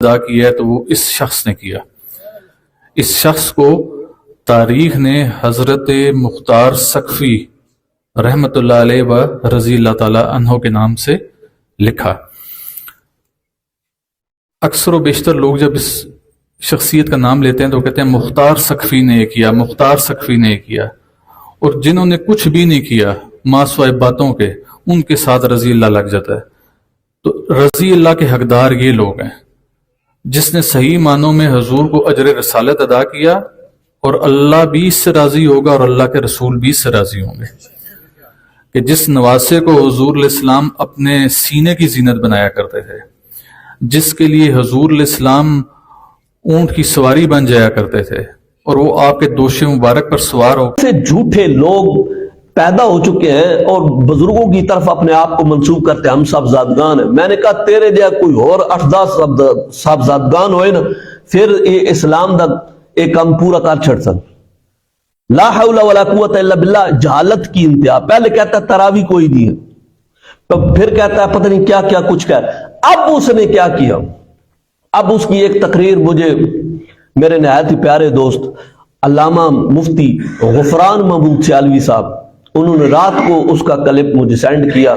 ادا کیا ہے تو وہ اس شخص نے کیا. اس شخص کو تاریخ نے حضرت مختار سقفی رحمۃ اللہ علیہ و رضی اللہ تعالی عنہ کے نام سے لکھا. اکثر و بیشتر لوگ جب اس شخصیت کا نام لیتے ہیں تو کہتے ہیں مختار سقفی نے یہ کیا، مختار سقفی نے یہ کیا، اور جنہوں نے کچھ بھی نہیں کیا ما سوائے باتوں کے ان کے ساتھ رضی اللہ لگ جاتا ہے. تو رضی اللہ کے حقدار یہ لوگ ہیں جس نے صحیح معنوں میں حضور کو اجر رسالت ادا کیا اور اللہ بھی اس سے راضی ہوگا اور اللہ کے رسول بھی اس سے راضی ہوں گے کہ جس نواسے کو حضور علیہ السلام اپنے سینے کی زینت بنایا کرتے تھے، جس کے لیے حضور علیہ السلام اونٹ کی سواری بن جایا کرتے تھے اور وہ آپ کے دوش مبارک پر سوار ہو سے جھوٹے لوگ پیدا ہو چکے ہیں اور بزرگوں کی طرف اپنے آپ کو منسوب کرتے ہیں ہم صاحبزادگان ہیں. میں نے کہا تیرے جا کوئی اور 8-10 صاحبزادگان ہوئے نا پھر یہ اسلام دا ایک کام پورا کر چھڑ سن. لا حول ولا قوت الا باللہ. جہالت کی انتہا. پہلے کہتا ہے تراوی کوئی نہیں ہے، تو پھر کہتا ہے پتہ نہیں کیا کیا کچھ کہہ. اب اس نے کیا کیا؟ اب اس کی ایک تقریر مجھے میرے نہایت ہی پیارے دوست علامہ مفتی غفران محمود سیالوی صاحب انہوں نے رات کو اس کا کلپ مجھے سینڈ کیا،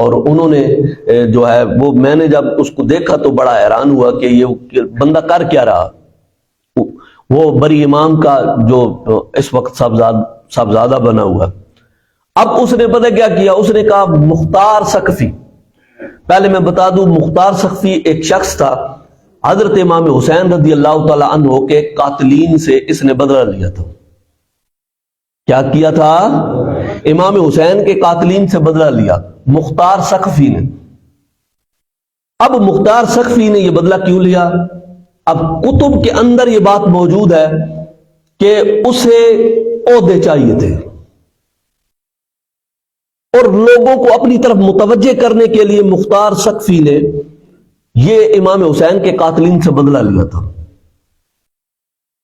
اور انہوں نے جو ہے وہ میں نے جب اس کو دیکھا تو بڑا حیران ہوا کہ یہ بندہ کر کیا رہا. وہ بری امام کا جو اس وقت صاحبزادہ بنا ہوا. اب اس نے پتہ کیا کیا؟ اس نے کہا مختار سقفی. پہلے میں بتا دوں مختار سقفی ایک شخص تھا، حضرت امام حسین رضی اللہ تعالی عنہ کے قاتلین سے اس نے بدلہ لیا تھا. کیا کیا تھا؟ امام حسین کے قاتلین سے بدلہ لیا مختار سقفی نے. اب مختار سقفی نے یہ بدلہ کیوں لیا؟ اب کتب کے اندر یہ بات موجود ہے کہ اسے عہدے چاہیے تھے اور لوگوں کو اپنی طرف متوجہ کرنے کے لیے مختار سقفی نے یہ امام حسین کے قاتلین سے بدلہ لیا تھا.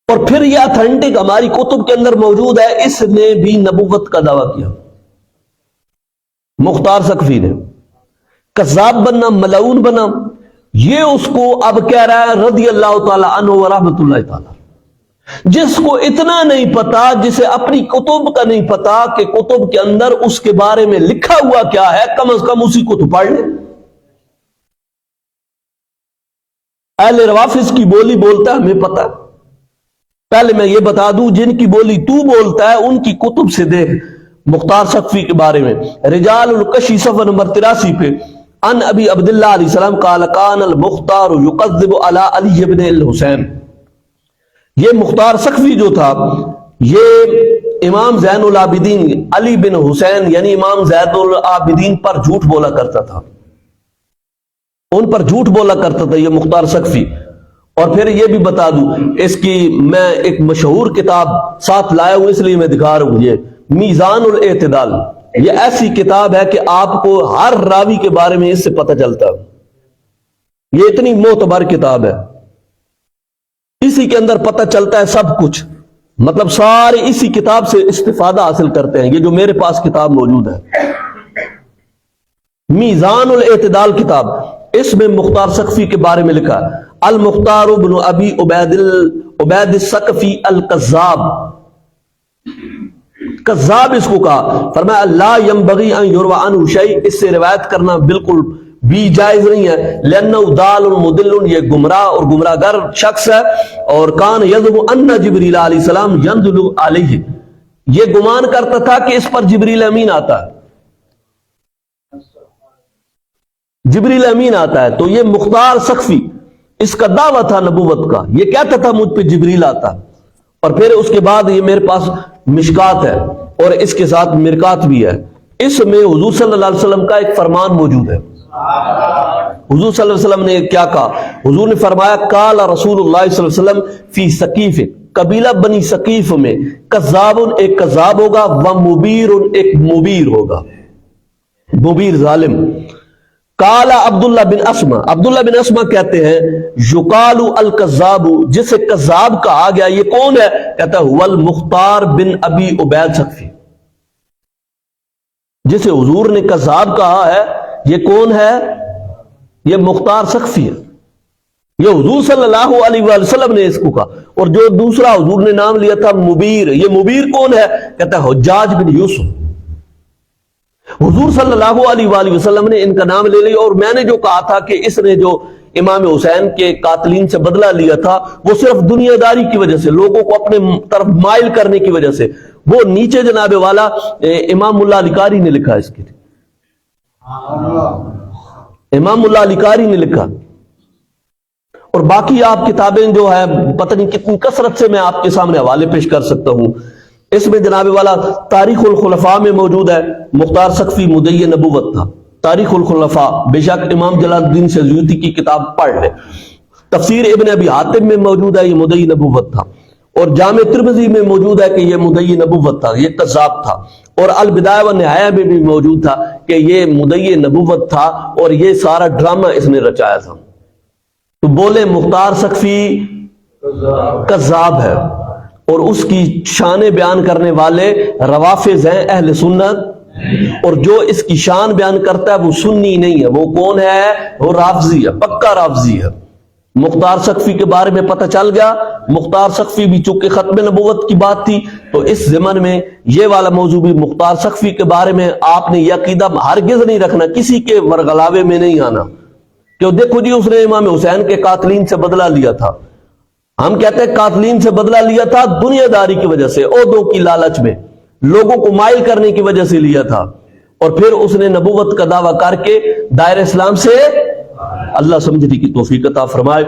اور پھر یہ اتھینٹک ہماری کتب کے اندر موجود ہے، اس نے بھی نبوت کا دعویٰ کیا. مختار سقفی نے کذاب بننا، ملعون بنا. یہ اس کو اب کہہ رہا ہے رضی اللہ تعالی عنہ و رحمۃ اللہ تعالی. جس کو اتنا نہیں پتا، جسے اپنی کتب کا نہیں پتا کہ کتب کے اندر اس کے بارے میں لکھا ہوا کیا ہے، کم از کم اسی کو تو پڑھ لے. اہل روافظ کی بولی بولتا ہے، ہمیں پتا. پہلے میں یہ بتا دوں جن کی بولی تو بولتا ہے ان کی کتب سے دیکھ. مختار سقفی کے بارے میں رجال الکشی صفحہ نمبر 83 پہ ان ابی عبداللہ علیہ السلام قال کان المختار یقذب علی علی بن الحسین. یہ مختار سقفی جو تھا یہ امام زین العابدین علی بن حسین یعنی امام زین العابدین پر جھوٹ بولا کرتا تھا، ان پر جھوٹ بولا کرتا تھا یہ مختار سقفی. اور پھر یہ بھی بتا دوں اس کی میں ایک مشہور کتاب ساتھ لایا ہوں اس لیے میں دکھا رہا ہوں، یہ میزان الاعتدال. یہ ایسی کتاب ہے کہ آپ کو ہر راوی کے بارے میں اس سے پتہ چلتا ہے. یہ اتنی معتبر کتاب ہے، اسی کے اندر پتہ چلتا ہے سب کچھ. مطلب سارے اسی کتاب سے استفادہ حاصل کرتے ہیں. یہ جو میرے پاس کتاب موجود ہے میزان الاعتدال کتاب، اس میں مختار سقفی کے بارے میں لکھا ہے المختار بن ابی عبید السقفی القذاب. قذاب اس کو کہا. فرمایا لا ينبغي ان يروى عنه شيء. اس سے روایت کرنا بالکل بھی جائز نہیں ہے. لأنه ضال مضل، یہ گمراہ اور گمراہ گر شخص ہے. اور کان یزعم ان جبریل علیہ السلام ينزل علیہ، یہ گمان کرتا تھا کہ اس پر جبریل امین آتا ہے، جبریل امین آتا ہے. تو یہ مختار سقفی اس کا دعویٰ تھا نبوت کا. یہ کہتا تھا مجھ پہ جبریل آتا. اور پھر اس کے بعد یہ میرے پاس مشکات ہے اور اس کے ساتھ مرکات بھی ہے. اس میں حضور صلی اللہ علیہ وسلم کا ایک فرمان موجود ہے. حضور صلی اللہ علیہ وسلم نے کیا کہا؟ حضور نے فرمایا قال رسول اللہ صلی اللہ علیہ وسلم فی ثقیف، قبیلہ بنی ثقیف میں کذاب، ایک کذاب ہوگا، و مبیر، ایک مبیر ہوگا، مبیر ظالم. قال عبداللہ بن اسما، عبداللہ بن اسما کہتے ہیں یقال الکذاب، جسے کذاب کہا گیا یہ کون ہے؟ کہتا ہے هو المختار بن ابی عبید سقفی. جسے حضور نے کذاب کہا ہے یہ کون ہے؟ یہ مختار سقفی ہے. یہ حضور صلی اللہ علیہ وآلہ وسلم نے اس کو کہا. اور جو دوسرا حضور نے نام لیا تھا مبیر، یہ مبیر کون ہے؟ کہتا ہے حجاج بن یوسف. حضور صلی اللہ علیہ وآلہ وسلم نے ان کا نام لے لیا. اور میں نے جو کہا تھا کہ اس نے جو امام حسین کے قاتلین سے بدلہ لیا تھا وہ صرف دنیا داری کی وجہ سے، لوگوں کو اپنے طرف مائل کرنے کی وجہ سے، وہ نیچے جناب والا امام ملا علی قاری نے لکھا اس کے لیے. امام ملا علی قاری نے لکھا. اور باقی آپ کتابیں جو ہے پتہ نہیں کتنی کثرت سے میں آپ کے سامنے حوالے پیش کر سکتا ہوں. اس میں جناب والا تاریخ الخلفاء میں موجود ہے. مختار سقفی مدعی نبوت تھا. تاریخ الخلفاء بے شک امام جلال الدین سیوطی کی کتاب پڑھ لیں. تفسیر ابن ابی حاتم میں موجود ہے، یہ مدعی نبوت تھا. اور جامع ترمذی میں موجود ہے کہ یہ مدعی نبوت تھا، یہ کذاب تھا. اور البدایہ والنہایہ میں بھی موجود تھا کہ یہ مدعی نبوت تھا اور یہ سارا ڈرامہ اس نے رچایا تھا. تو بولے مختار سقفی کذاب ہے، اور اس کی شان بیان کرنے والے روافض ہیں، اہل سنت. اور جو اس کی شان بیان کرتا ہے وہ سنی نہیں ہے. وہ کون ہے؟ وہ رافضی ہے، پکا رافضی ہے. مختار سقفی کے بارے میں پتہ چل گیا. مختار سقفی بھی چونکہ ختم نبوت کی بات تھی تو اس زمن میں یہ والا موضوع بھی مختار سقفی کے بارے میں آپ نے یہ عقیدہ ہرگز نہیں رکھنا، کسی کے ورغلاوے میں نہیں آنا کہ دیکھو جی اس نے امام حسین کے قاتلین سے بدلہ لیا تھا. ہم کہتے ہیں قاتلین سے بدلہ لیا تھا دنیا داری کی وجہ سے، عہدوں کی لالچ میں، لوگوں کو مائل کرنے کی وجہ سے لیا تھا. اور پھر اس نے نبوت کا دعویٰ کر کے دائرہ اسلام سے اللہ سمجھنے کی توفیق عطا فرمائے.